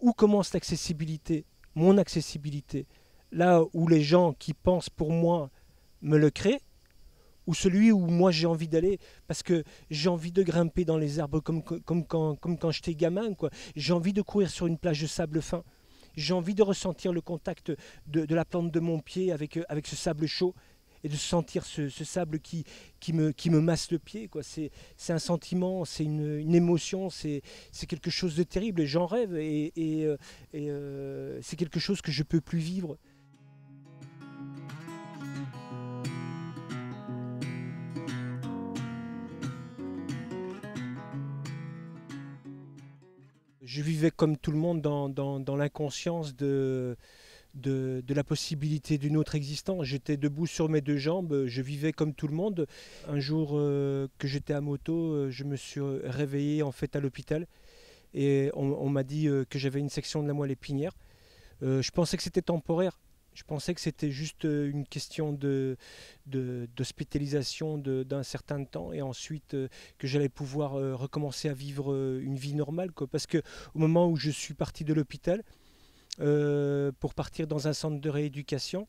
où commence l'accessibilité, mon accessibilité, là où les gens qui pensent pour moi me le créent, ou celui où moi j'ai envie d'aller, parce que j'ai envie de grimper dans les arbres comme quand j'étais gamin, quoi. J'ai envie de courir sur une plage de sable fin. J'ai envie de ressentir le contact de la plante de mon pied avec ce sable chaud et de sentir ce sable qui me masse le pied, quoi. C'est un sentiment, c'est une émotion, c'est quelque chose de terrible. Et j'en rêve et c'est quelque chose que je ne peux plus vivre. Je vivais comme tout le monde dans l'inconscience de la possibilité d'une autre existence. J'étais debout sur mes deux jambes, je vivais comme tout le monde. Un jour que j'étais à moto, je me suis réveillé en fait à l'hôpital et on m'a dit que j'avais une section de la moelle épinière. Je pensais que c'était temporaire. Je pensais que c'était juste une question d'hospitalisation d'un certain temps et ensuite que j'allais pouvoir recommencer à vivre une vie normale, quoi. Parce que au moment où je suis parti de l'hôpital pour partir dans un centre de rééducation,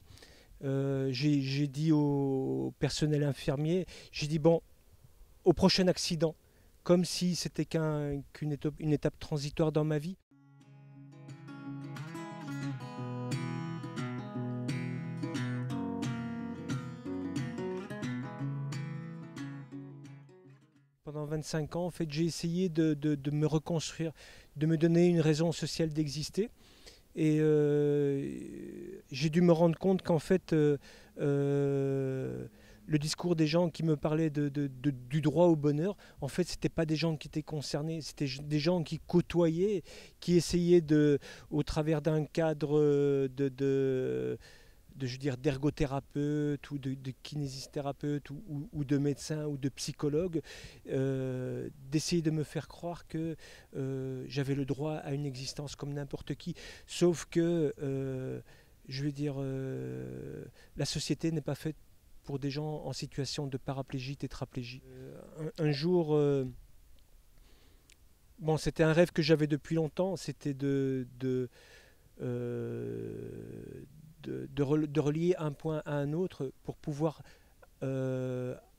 j'ai dit au personnel infirmier, j'ai dit bon, au prochain accident, comme si c'était une étape transitoire dans ma vie. Pendant 25 ans, en fait, j'ai essayé de me reconstruire, de me donner une raison sociale d'exister. Et j'ai dû me rendre compte qu'en fait, le discours des gens qui me parlaient du droit au bonheur, en fait, ce n'étaient pas des gens qui étaient concernés, c'était des gens qui côtoyaient, qui essayaient au travers d'un cadre je veux dire, d'ergothérapeute ou de kinésithérapeute ou de médecin ou de psychologue, d'essayer de me faire croire que j'avais le droit à une existence comme n'importe qui. Sauf que, je veux dire, la société n'est pas faite pour des gens en situation de paraplégie, tétraplégie. Un jour, bon, c'était un rêve que j'avais depuis longtemps, c'était euh, de relier un point à un autre pour pouvoir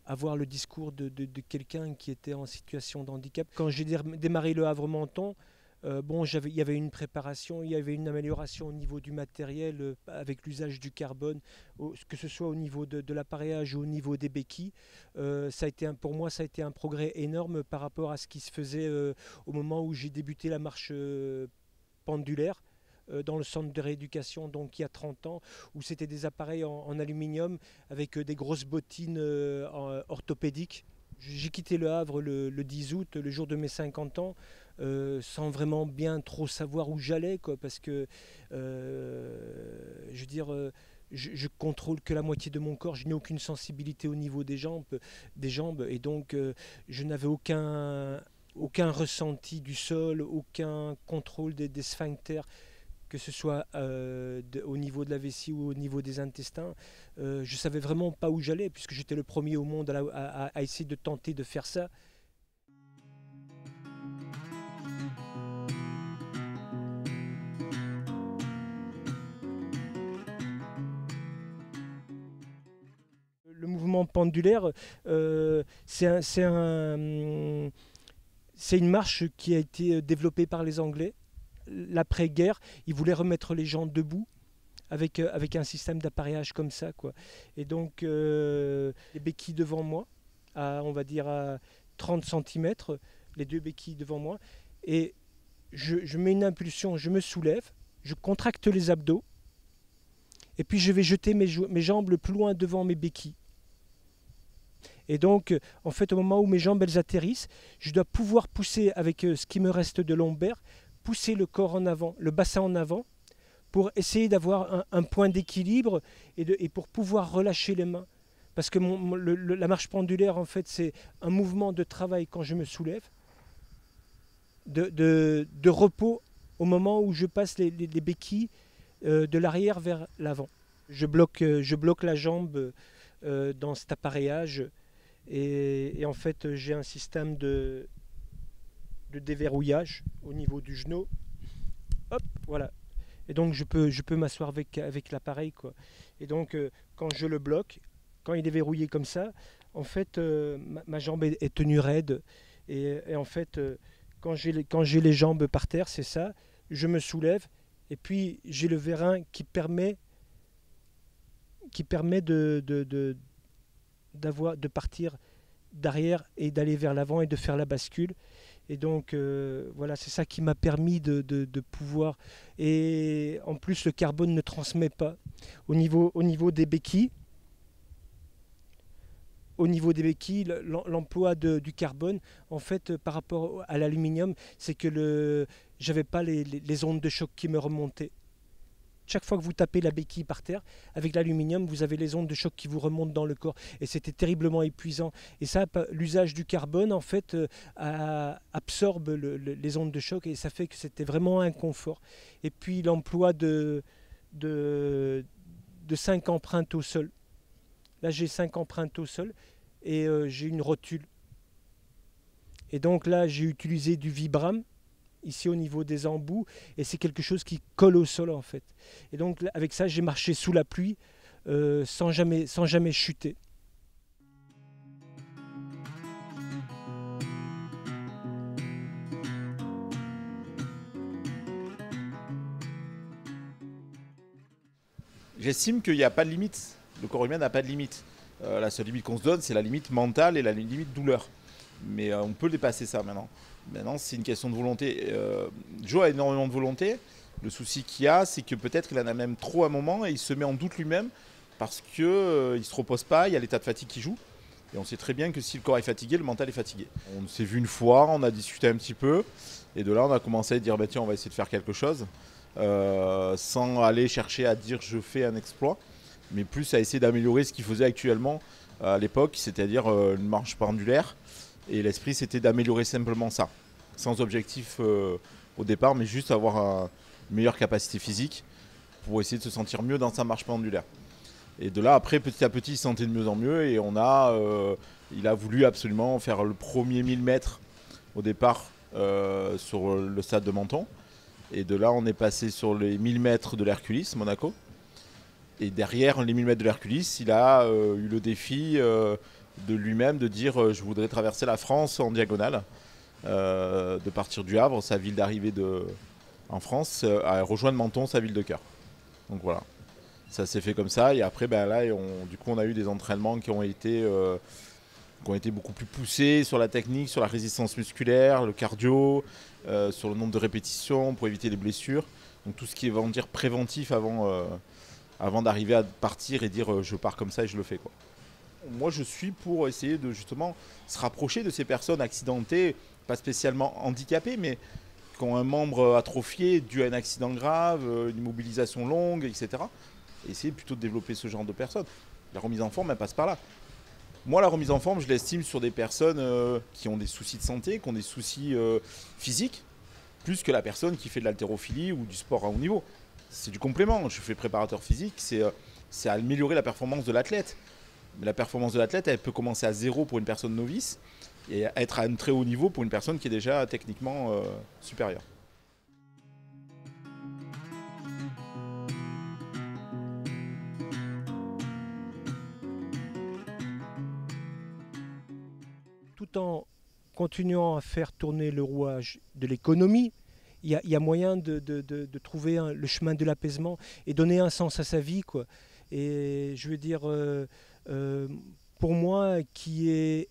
avoir le discours de quelqu'un qui était en situation de handicap. Quand j'ai démarré le Havre-Menton, bon, il y avait une préparation, il y avait une amélioration au niveau du matériel avec l'usage du carbone, que ce soit au niveau de l'appareillage ou au niveau des béquilles. Pour moi, ça a été un progrès énorme par rapport à ce qui se faisait au moment où j'ai débuté la marche pendulaire dans le centre de rééducation, donc il y a 30 ans, où c'était des appareils en aluminium avec des grosses bottines orthopédiques. J'ai quitté Le Havre le 10 août, le jour de mes 50 ans, sans vraiment bien trop savoir où j'allais, quoi, parce que, je veux dire, je contrôle que la moitié de mon corps, je n'ai aucune sensibilité au niveau des jambes et donc je n'avais aucun ressenti du sol, aucun contrôle des sphincters, que ce soit au niveau de la vessie ou au niveau des intestins. Je savais vraiment pas où j'allais puisque j'étais le premier au monde à essayer de tenter de faire ça. Le mouvement pendulaire, c'est une marche qui a été développée par les Anglais. L'après-guerre, ils voulaient remettre les gens debout avec un système d'appareillage comme ça, quoi. Et donc, les béquilles devant moi, on va dire à 30 cm, les deux béquilles devant moi, et je mets une impulsion, je me soulève, je contracte les abdos, et puis je vais jeter mes jambes le plus loin devant mes béquilles. Et donc, en fait, au moment où mes jambes elles atterrissent, je dois pouvoir pousser avec ce qui me reste de lombaire, pousser le corps en avant, le bassin en avant, pour essayer d'avoir un point d'équilibre et pour pouvoir relâcher les mains. Parce que la marche pendulaire, en fait, c'est un mouvement de travail quand je me soulève, de repos au moment où je passe les béquilles de l'arrière vers l'avant. Je bloque la jambe dans cet appareillage et en fait, j'ai un système de déverrouillage au niveau du genou hop, voilà. Et donc je peux m'asseoir avec l'appareil, quoi. Et donc quand je le bloque, quand il est verrouillé comme ça, en fait ma jambe est tenue raide. Et en fait, quand j'ai les jambes par terre, c'est ça, je me soulève et puis j'ai le vérin qui permet de partir d'arrière et d'aller vers l'avant et de faire la bascule. Et donc voilà, c'est ça qui m'a permis de pouvoir. Et en plus, le carbone ne transmet pas. Au niveau des béquilles, l'emploi du carbone, en fait, par rapport à l'aluminium, c'est que j'avais pas les ondes de choc qui me remontaient. Chaque fois que vous tapez la béquille par terre, avec l'aluminium, vous avez les ondes de choc qui vous remontent dans le corps. Et c'était terriblement épuisant. Et ça, l'usage du carbone, en fait, absorbe les ondes de choc et ça fait que c'était vraiment un confort. Et puis l'emploi de 5 empreintes au sol. Là, j'ai 5 empreintes au sol et j'ai une rotule. Et donc là, j'ai utilisé du Vibram ici au niveau des embouts et c'est quelque chose qui colle au sol en fait. Et donc avec ça, j'ai marché sous la pluie sans jamais chuter. J'estime qu'il n'y a pas de limite. Le corps humain n'a pas de limite. La seule limite qu'on se donne, c'est la limite mentale et la limite douleur. Mais on peut dépasser ça maintenant. Maintenant, c'est une question de volonté. Joe a énormément de volonté. Le souci qu'il a, c'est que peut-être qu'il en a même trop à un moment et il se met en doute lui-même parce qu'il ne se repose pas, il y a l'état de fatigue qui joue. Et on sait très bien que si le corps est fatigué, le mental est fatigué. On s'est vu une fois, on a discuté un petit peu. Et de là, on a commencé à dire, bah, tiens, on va essayer de faire quelque chose. Sans aller chercher à dire je fais un exploit, mais plus à essayer d'améliorer ce qu'il faisait actuellement à l'époque, c'est-à-dire une marche pendulaire. Et l'esprit, c'était d'améliorer simplement ça, sans objectif au départ, mais juste avoir une meilleure capacité physique pour essayer de se sentir mieux dans sa marche pendulaire. Et de là, après, petit à petit, il se sentait de mieux en mieux et il a voulu absolument faire le premier 1000 mètres au départ sur le stade de Menton. Et de là, on est passé sur les 1000 mètres de l'Herculis, Monaco. Et derrière les 1000 mètres de l'Herculis, il a eu le défi de lui-même de dire je voudrais traverser la France en diagonale, de partir du Havre, sa ville d'arrivée en France, à rejoindre Menton, sa ville de cœur. Donc voilà, ça s'est fait comme ça. Et après, ben là, du coup, on a eu des entraînements qui ont été beaucoup plus poussés sur la technique, sur la résistance musculaire, le cardio, sur le nombre de répétitions pour éviter les blessures. Donc tout ce qui est, on va dire, préventif avant d'arriver à partir et dire je pars comme ça et je le fais, quoi. Moi, je suis pour essayer de justement se rapprocher de ces personnes accidentées, pas spécialement handicapées, mais qui ont un membre atrophié dû à un accident grave, une immobilisation longue, etc. Et essayer plutôt de développer ce genre de personnes. La remise en forme, elle passe par là. Moi, la remise en forme, je l'estime sur des personnes qui ont des soucis de santé, qui ont des soucis physiques, plus que la personne qui fait de l'haltérophilie ou du sport à haut niveau. C'est du complément. Je fais préparateur physique, c'est améliorer la performance de l'athlète. Mais la performance de l'athlète, elle peut commencer à 0 pour une personne novice et être à un très haut niveau pour une personne qui est déjà techniquement supérieure. Tout en continuant à faire tourner le rouage de l'économie, il y a moyen de trouver le chemin de l'apaisement et donner un sens à sa vie, quoi. Et je veux dire, pour moi, qui ai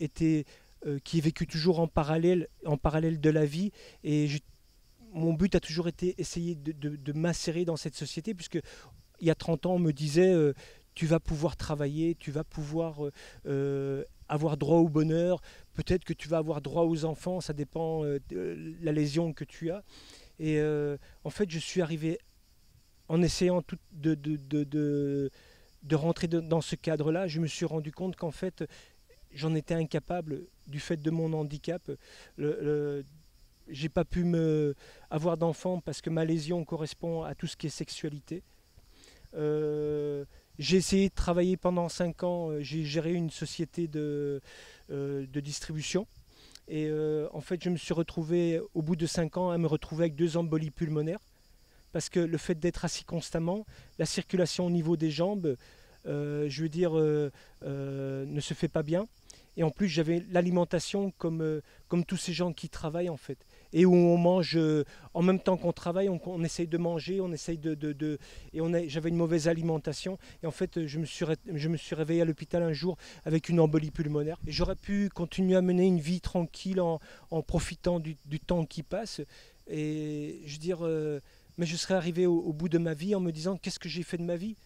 vécu toujours en parallèle de la vie, et mon but a toujours été essayer de m'insérer dans cette société, puisque il y a 30 ans, on me disait tu vas pouvoir travailler, tu vas pouvoir avoir droit au bonheur, peut-être que tu vas avoir droit aux enfants, ça dépend de la lésion que tu as. Et en fait, je suis arrivé en essayant de rentrer dans ce cadre-là, je me suis rendu compte qu'en fait, j'en étais incapable du fait de mon handicap. J'ai pas pu avoir d'enfant parce que ma lésion correspond à tout ce qui est sexualité. J'ai essayé de travailler pendant 5 ans, j'ai géré une société de distribution. Et en fait, je me suis retrouvé, au bout de 5 ans, à me retrouver avec 2 embolies pulmonaires. parce que le fait d'être assis constamment, la circulation au niveau des jambes, je veux dire, ne se fait pas bien. Et en plus, j'avais l'alimentation comme tous ces gens qui travaillent en fait. Et où on mange, en même temps qu'on travaille, on essaye de manger, on essaye j'avais une mauvaise alimentation. Et en fait, je me suis réveillé à l'hôpital un jour avec une embolie pulmonaire. Et j'aurais pu continuer à mener une vie tranquille en profitant du temps qui passe. Et je veux dire, mais je serais arrivé au bout de ma vie en me disant, qu'est-ce que j'ai fait de ma vie ?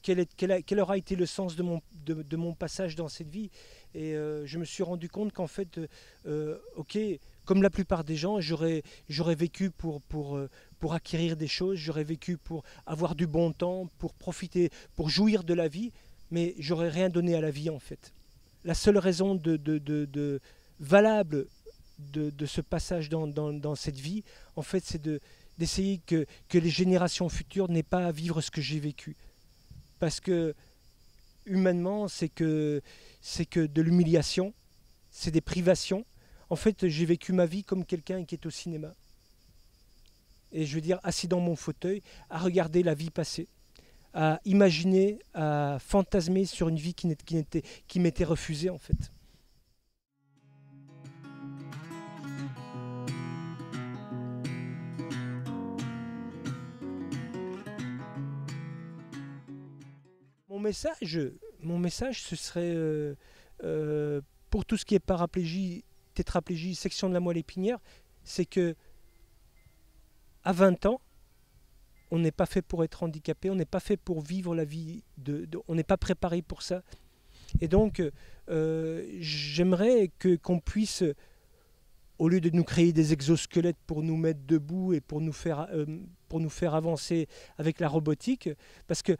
Quel aura été le sens de mon passage dans cette vie? Et je me suis rendu compte qu'en fait, ok, comme la plupart des gens, j'aurais vécu pour acquérir des choses, j'aurais vécu pour avoir du bon temps, pour profiter, pour jouir de la vie, mais j'aurais rien donné à la vie en fait. La seule raison valable de ce passage dans cette vie, en fait, c'est d'essayer que les générations futures n'aient pas à vivre ce que j'ai vécu. Parce que humainement, c'est que de l'humiliation, c'est des privations. En fait, j'ai vécu ma vie comme quelqu'un qui est au cinéma. Et je veux dire, assis dans mon fauteuil, à regarder la vie passer, à imaginer, à fantasmer sur une vie qui m'était refusée en fait. Mon message, ce serait pour tout ce qui est paraplégie, tétraplégie, section de la moelle épinière, c'est que à 20 ans, on n'est pas fait pour être handicapé, on n'est pas fait pour vivre la vie, on n'est pas préparé pour ça. Et donc, j'aimerais qu'on puisse, au lieu de nous créer des exosquelettes pour nous mettre debout et pour nous faire avancer avec la robotique, parce que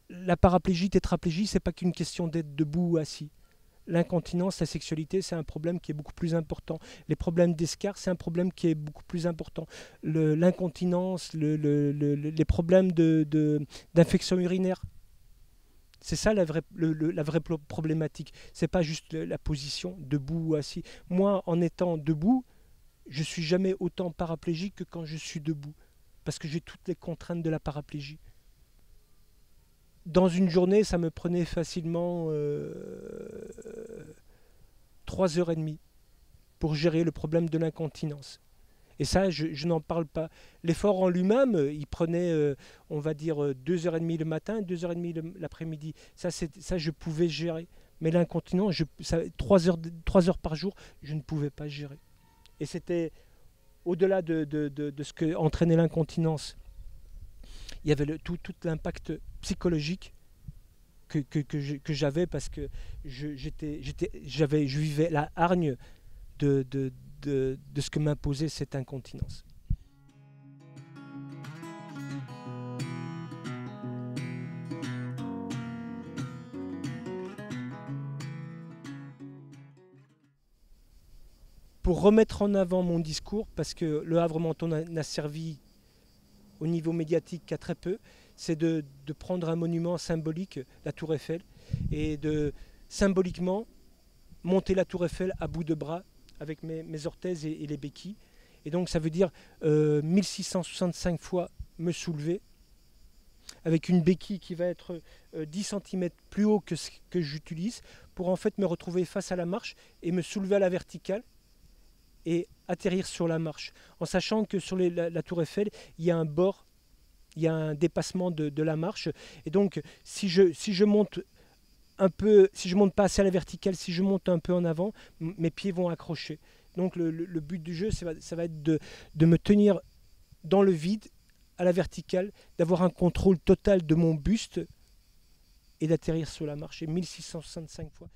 la paraplégie, tétraplégie, c'est pas qu'une question d'être debout ou assis. L'incontinence, la sexualité, c'est un problème qui est beaucoup plus important. Les problèmes d'escarre, c'est un problème qui est beaucoup plus important. L'incontinence, les problèmes d'infection urinaire, c'est ça la vraie problématique. C'est pas juste la position, debout ou assis. Moi, en étant debout, je suis jamais autant paraplégique que quand je suis debout, parce que j'ai toutes les contraintes de la paraplégie. Dans une journée, ça me prenait facilement 3h30 pour gérer le problème de l'incontinence. Et ça, je n'en parle pas. L'effort en lui-même, il prenait, on va dire, 2h30 le matin, 2h30 l'après-midi. Ça, je pouvais gérer. Mais l'incontinence, 3 heures par jour, je ne pouvais pas gérer. Et c'était au-delà de ce que entraînait l'incontinence. Il y avait tout l'impact psychologique que j'avais, parce que je vivais la hargne de ce que m'imposait cette incontinence. Pour remettre en avant mon discours, parce que le Havre-Menton n'a servi au niveau médiatique qu'à très peu, c'est de prendre un monument symbolique, la Tour Eiffel, et de symboliquement monter la Tour Eiffel à bout de bras avec mes orthèses et les béquilles. Et donc ça veut dire 1665 fois me soulever, avec une béquille qui va être 10 cm plus haut que ce que j'utilise, pour en fait me retrouver face à la marche et me soulever à la verticale et atterrir sur la marche, en sachant que sur la Tour Eiffel, il y a un bord, il y a un dépassement de la marche. Et donc, si je monte un peu, si je monte pas assez à la verticale, si je monte un peu en avant, mes pieds vont accrocher. Donc, le but du jeu, ça va être de me tenir dans le vide, à la verticale, d'avoir un contrôle total de mon buste et d'atterrir sur la marche. Et 1665 fois.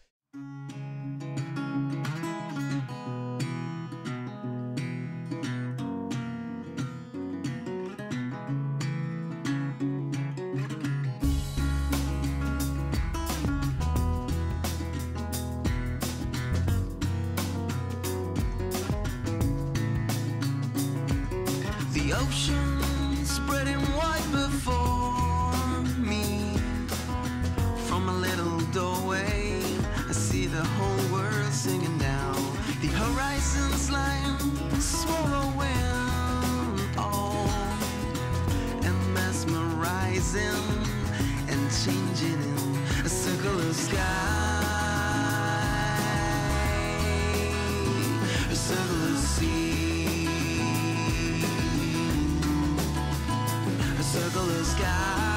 The ocean spreading wide before me. From a little doorway, I see the whole world singing now. The horizon's line swallowing all freezing and changing in a circle of sky. A circle of sea. A circle of sky.